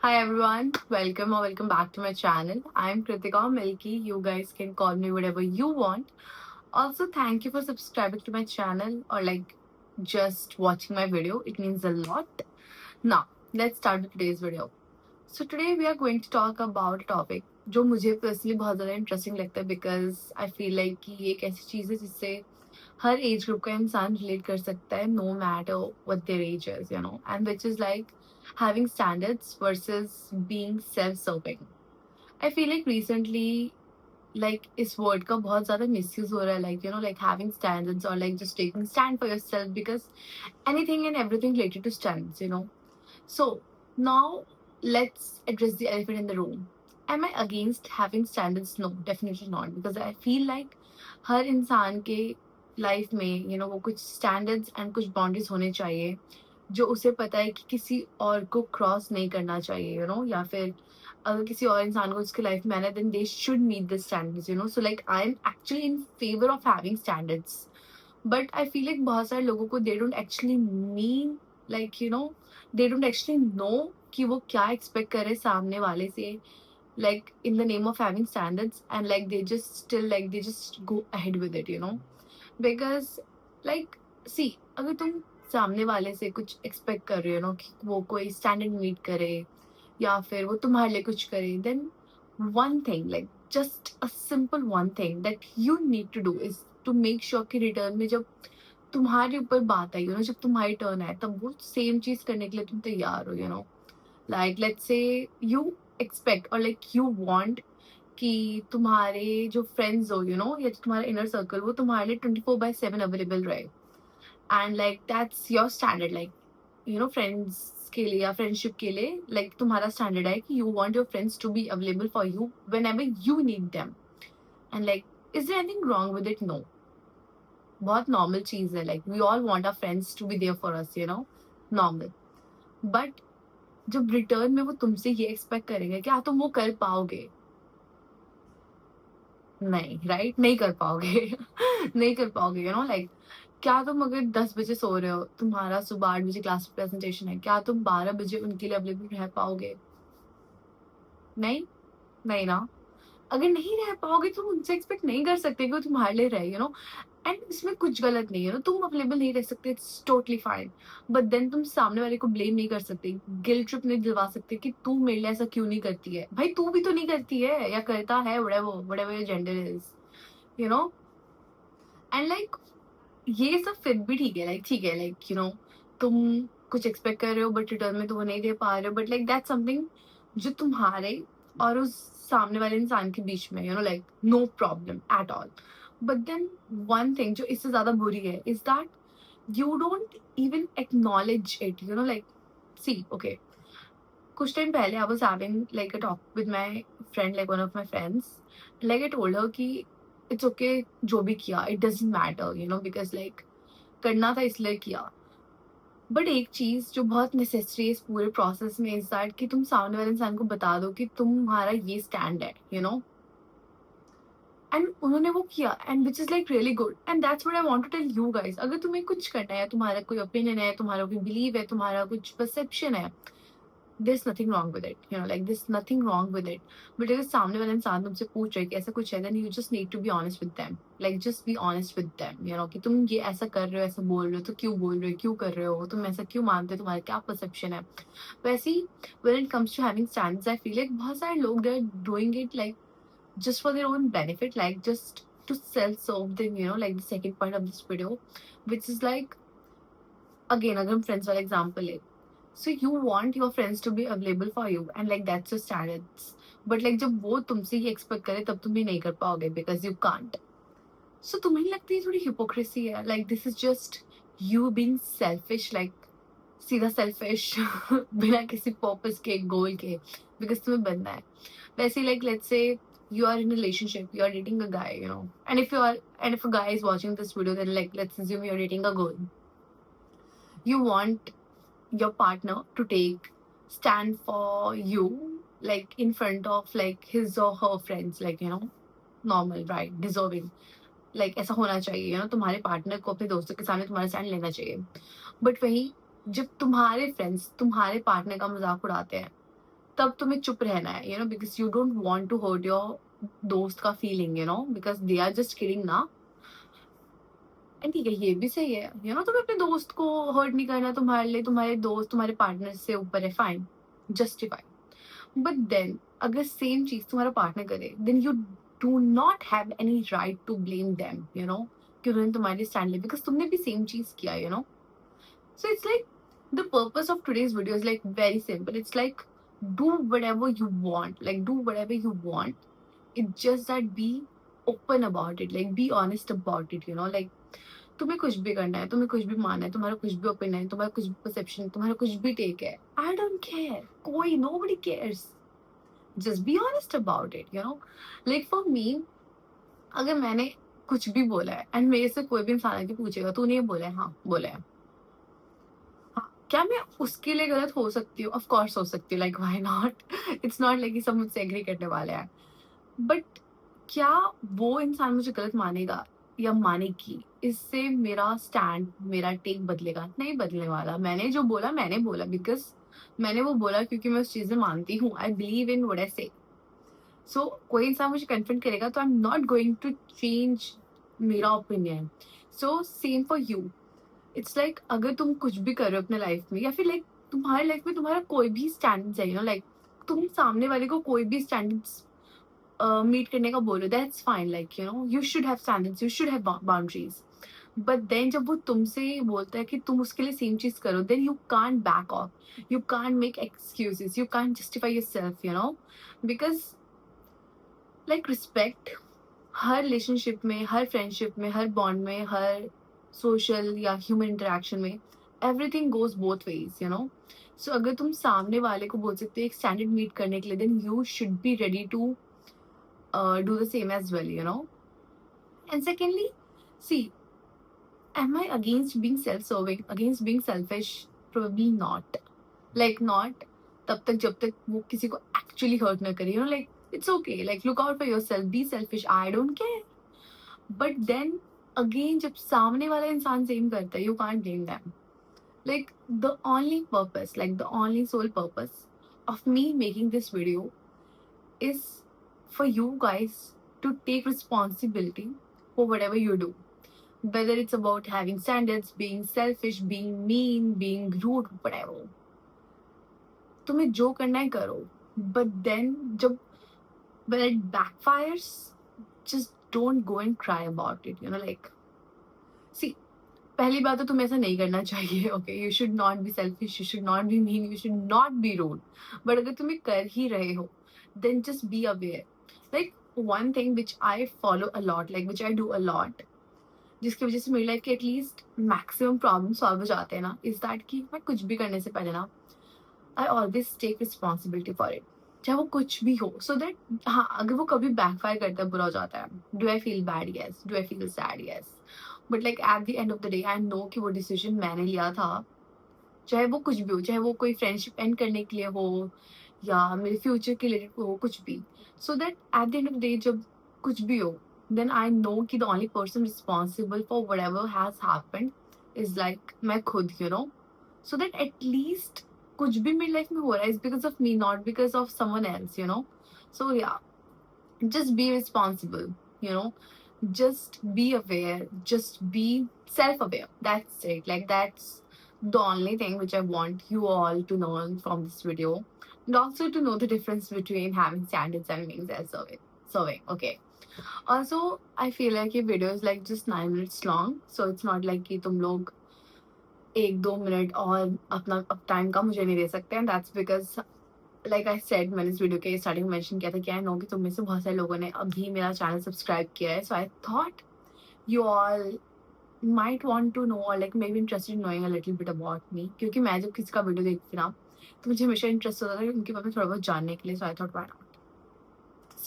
Hi everyone, welcome or welcome back to my channel. I'm Kritika Milky. You guys can call me whatever you want. Also, thank you for subscribing to my channel or just watching my video. It means a lot. Now, let's start with today's video. So today we are going to talk about a topic जो मुझे personally बहुत ज़्यादा interesting लगता है because I feel like कि ये एक ऐसी चीज़ है जिससे हर एज ग्रुप का इंसान रिलेट कर सकता है no matter what their age is and which is like having standards versus being self serving. I feel like recently इस वर्ड का बहुत ज़्यादा मिसयूज हो रहा है लाइक हैविंग स्टैंडर्ड्स और just taking stand for yourself because anything and everything related to standards. So now let's address the elephant in the room. Am I against having standards? No, definitely not. Because I feel like हर इंसान के life में वो कुछ standards and कुछ boundaries होने चाहिए जो उसे पता है कि किसी और को क्रॉस नहीं करना चाहिए या फिर अगर किसी और इंसान को उसके लाइफ में आना then they should meet the standards. So like I am actually in favour of having standards. But I feel like बहुत सारे लोगों को they don't actually mean they don't actually know कि वो क्या एक्सपेक्ट करे सामने वाले से in the name of having standards, and they just go ahead with it. Because see, अगर तुम सामने वाले से कुछ एक्सपेक्ट कर रहे हो कि वो कोई स्टैंडर्ड मीट करे या फिर वो तुम्हारे लिए कुछ करे, then one thing, just a simple one thing that you need to do is to make sure कि रिटर्न में जब तुम्हारे ऊपर बात आई जब तुम्हारी टर्न आए तब वो सेम चीज करने के लिए तुम तैयार हो. लेट्स से यू एक्सपेक्ट और यू वांट कि तुम्हारे जो फ्रेंड्स हो या तुम्हारा इनर सर्कल वो तुम्हारे लिए 24/7 अवेलेबल रहे. And that's your standard friends के लिए या फ्रेंडशिप के लिए तुम्हारा स्टैंडर्ड है कि you want your friends to be available for you whenever you need them. And is there anything wrong with it? No. बहुत नॉर्मल चीज है. We all want our friends to be there for us normal. But जब return में वो तुमसे ये expect करेंगे क्या तुम वो कर पाओगे? नहीं, राइट? नहीं कर पाओगे. नहीं कर पाओगे क्या तुम अगर 10 बजे सो रहे हो, तुम्हारा सुबह 8 बजे क्लास प्रेजेंटेशन है, क्या तुम 12 बजे उनके लिए अवेलेबल रह पाओगे? नहीं, नहीं ना. अगर नहीं रह पाओगे तुम उनसे एक्सपेक्ट नहीं कर सकते कि वो तुम्हारे लिए रहे. एंड इसमें कुछ गलत नहीं है तुम अवेलेबल नहीं रह सकते, it's totally fine. But then तुम सामने वाले को ब्लेम नहीं कर सकते, गिल्ट ट्रिप नहीं दिलवा सकते कि तू मेरे लिए ऐसा क्यों नहीं करती है. भाई तू भी तो नहीं करती है या करता है, whatever your gender is, you know. And ये सब फिर भी ठीक है. ठीक है तुम कुछ एक्सपेक्ट कर रहे हो बट रिटर्न में तुम वो नहीं दे पा रहे हो, बट दैट समथिंग जो तुम्हारे और उस सामने वाले इंसान के बीच में no problem at all. But then one thing जो इससे ज्यादा बुरी है is that you don't even acknowledge it. See, okay, कुछ टाइम पहले I was having a talk with my friend, one of my friends. I told her कि it's okay जो भी किया, it doesn't matter, because करना था इसलिए किया. बट एक चीज जो बहुत नेसेसरी है इस पूरे प्रोसेस में इज दैट कि तुम सामने वाले इंसान को बता दो कि तुम्हारा ये स्टैंड है, एंड उन्होंने वो किया, and which is really good. And that's what I want to tell you guys. अगर तुम्हें कुछ करना है, तुम्हारा कोई ओपिनियन है, तुम्हारा कोई बिलीव है, तुम्हारा कुछ परसेप्शन है, there's nothing wrong with it. There's nothing wrong with it. But अगर सामने वाला इंसान तुमसे पूछ रहे कि ऐसा कुछ है, then you just need to be honest with them. Just be honest with them. कि तुम ये ऐसा कर रहे हो, ऐसा बोल रहे हो, तो क्यों बोल रहे हो, क्यों कर रहे हो, तुम ऐसा क्यों मानते हो, तुम्हारा क्या परसेप्शन है. वैसे ही when it comes to having standards, I feel like बहुत सारे लोग they're doing it just for their own benefit, just to self-serve them. The second part of this video, which is again अगर हम friends वाला example ले, so you want your friends to be available for you and that's your standards. But जब वो तुमसे ये expect करे तब तुम भी नहीं कर पाओगे because you can't. So तुम्हें नहीं लगती है थोड़ी hypocrisy है? This is just you being selfish, सीधा selfish बिना किसी purpose के, goal के, because तुम्हें बनना है. वैसे let's say you are in a relationship, you are dating a guy, and if a guy is watching this video, then let's assume you're dating a girl. You want your partner to take stand for you in front of his or her friends, normal, right, deserving. ऐसा होना चाहिए, तुम्हारे partner को अपने दोस्तों के सामने तुम्हारा स्टैंड लेना चाहिए. बट वही जब तुम्हारे फ्रेंड्स तुम्हारे पार्टनर का मजाक उड़ाते हैं तब तुम्हें चुप रहना है, because you don't want to hurt your दोस्त का feeling, because they are just kidding ना। एंड ठीक है, ये भी सही है, तुम्हें अपने दोस्त को हर्ट नहीं करना, तुम्हारे लिए तुम्हारे दोस्त तुम्हारे पार्टनर से ऊपर है, फाइन, जस्टिफाई। बट देन अगर सेम चीज तुम्हारा पार्टनर करे, then you do not have any right to blame them, कि उन्होंने तुम्हारे लिए स्टैंड लिया, बिकॉज तुमने भी सेम चीज किया, So it's like the purpose of today's video is like very simple. It's like do whatever you want. Like do whatever you want. It's just that be open about it. Like be honest about it. Like तुम्हें कुछ भी करना है, तुम्हें कुछ भी मानना है, तुम्हारा कुछ भी ओपिनियन है, तुम्हारा कुछ भी परसेप्शन है, तुम्हारा कुछ भी टेक है, आई डोंट केयर, कोई nobody cares. Just be honest about it. Like for me, अगर मैंने कुछ भी बोला है एंड मेरे से कोई भी इंसान आके पूछेगा तूने ये बोला है, हाँ बोला है, क्या मैं उसके लिए गलत हो सकती हूँ? ऑफ कोर्स हो सकती हूँ, like why not? It's not like कि सब मुझसे एग्री करने वाले हैं, बट क्या वो इंसान मुझे गलत मानेगा या मानेगी, इससे मेरा स्टैंड, मेरा टेक बदलेगा? नहीं बदलने वाला। मैंने जो बोला मैंने बोला, बिकॉज मैंने वो बोला क्योंकि मैं उस चीज में मानती हूँ, I believe in what I से। सो कोई इंसान मुझे कन्फ्रंट करेगा तो I am not going to change मेरा opinion. So same for you. It's like अगर तुम कुछ भी कर रहे हो अपने लाइफ में, या फिर लाइक तुम्हारे लाइफ में तुम्हारा कोई भी स्टैंडर्ड्स है, लाइक तुम सामने वाले को कोई भी स्टैंडर्ड्स मीट करने का बोलो, that's fine, like you should have standards, you should have boundaries. But then जब वो तुमसे बोलता है कि तुम उसके लिए सेम चीज करो, then you can't back off, you can't make excuses, you can't justify yourself, because like respect हर रिलेशनशिप में, हर फ्रेंडशिप में, हर बॉन्ड में, हर सोशल या ह्यूमन इंटरेक्शन में, everything goes both ways, so अगर तुम सामने वाले को बोल सकते हो एक स्टैंडर्ड मीट करने के लिए, then you should be ready to do the same as well, and secondly, see, am I against being self-serving, against being selfish? Probably not. Like not तब तक जब तक वो किसी को actually hurt ना करे, like it's okay, like look out for yourself, be selfish, I don't care. But then again जब सामने वाला इंसान सेम करता है, you can't blame them. Like the only purpose, like the only sole purpose of me making this video is for you guys to take responsibility for whatever you do. Whether it's about having standards, being selfish, being mean, being rude, whatever. तुम्हें जो करना है करो, but then जब when it backfires, just don't go and cry about it, like, see, पहली बात तो तुम्हें ऐसा नहीं करना चाहिए, okay? You should not be selfish, you should not be mean, you should not be rude. But अगर तुम्हें कर ही रहे हो, then just be aware. Like one thing which I follow a lot, like which I do a lot, जिसकी वजह से मेरी life के एटलीस्ट मैक्सिमम प्रॉब्लम सॉल्व हो जाते हैं ना, इज दैट कि मैं कुछ भी करने से पहले ना, I always take responsibility for it, चाहे वो कुछ भी हो, सो दैट हाँ अगर वो कभी बैकफायर करता है, बुरा हो जाता है, do I feel bad? Yes. Do I feel sad? Yes. But like at the end of the day I know कि वो डिसीजन मैंने लिया था, चाहे वो कुछ भी हो, चाहे वो कोई फ्रेंडशिप एंड करने के लिए हो या मेरे फ्यूचर के लिए हो, कुछ भी, so that at the end of the day जब कुछ भी हो, then I know कि the only person responsible for whatever has happened is like मैं खुद, so that at least कुछ भी मेरी लाइफ में हो रहा है is because of me, not because of someone else, so yeah, just be responsible, just be aware, just be self-aware, that's it, like that's the only thing which I want you all to know from this video, and also to know the difference between having standards and being self-serving, okay? Also, I feel like ये video is like just 9 minutes long, so it's not like कि तुम लोग 1-2 minute और अपना time का मुझे नहीं दे सकते, and that's because like I said, मैंने इस वीडियो के स्टार्टिंग में मेंशन किया था कि I know कि तुम में से बहुत सारे लोगों ने अभी मेरा चैनल सब्सक्राइब किया है, so I thought you all might want to know or like maybe interested in knowing a little bit about me, क्योंकि मैं जब किसी का वीडियो देखती ना तो मुझे हमेशा इंटरेस्ट होता था उनके बारे में थोड़ा बहुत जानने के लिए, so I thought why not.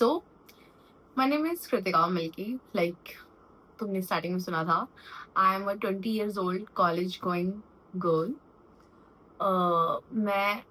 So my name is Kritika Milky, like तुमने स्टार्टिंग में सुना था. I am a 20 years old college going girl. मैं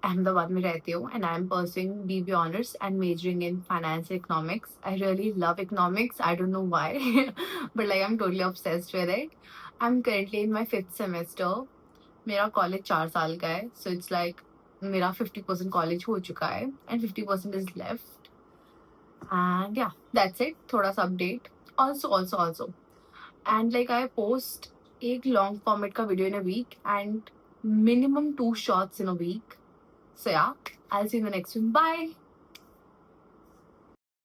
अहमदाबाद में रहती हूँ and I am pursuing BBA honors and majoring in finance and economics. I really love economics. I don't know why, but like I'm totally obsessed with it. I'm currently in my 5th semester. मेरा college 4 साल का है, so it's like मेरा 50% college हो चुका है and 50% is left and yeah that's it. थोड़ा सा update. Also and like I post एक लॉन्ग फॉर्मेट का video in a week and minimum 2 shots in a week. So yeah, I'll see you in the next one. Bye.